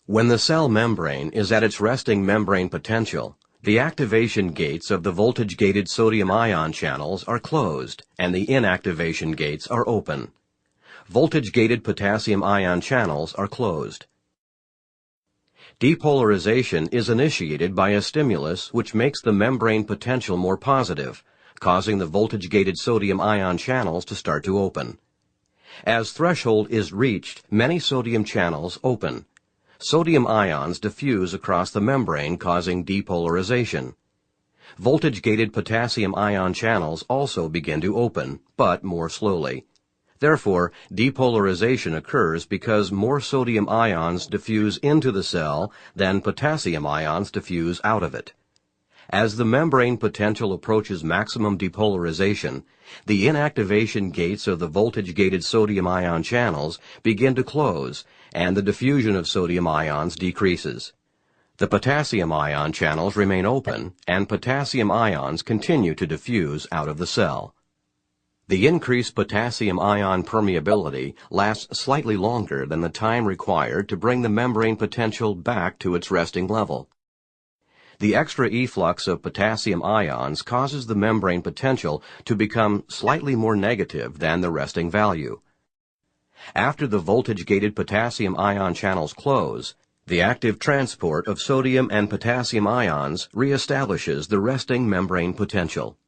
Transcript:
When the cell membrane is at its resting membrane potential, the activation gates of the voltage-gated sodium ion channels are closed and the inactivation gates are open. Voltage-gated potassium ion channels are closed. Depolarization is initiated by a stimulus which makes the membrane potential more positive, causing the voltage-gated sodium ion channels to start to open. As threshold is reached, many sodium channels open. Sodium ions diffuse across the membrane, causing depolarization. Voltage-gated potassium ion channels also begin to open, but more slowly. Therefore, depolarization occurs because more sodium ions diffuse into the cell than potassium ions diffuse out of it. As the membrane potential approaches maximum depolarization, the inactivation gates of the voltage-gated sodium ion channels begin to close, and the diffusion of sodium ions decreases. The potassium ion channels remain open, and potassium ions continue to diffuse out of the cell. The increased potassium ion permeability lasts slightly longer than the time required to bring the membrane potential back to its resting level. The extra efflux of potassium ions causes the membrane potential to become slightly more negative than the resting value. After the voltage-gated potassium ion channels close, the active transport of sodium and potassium ions reestablishes the resting membrane potential.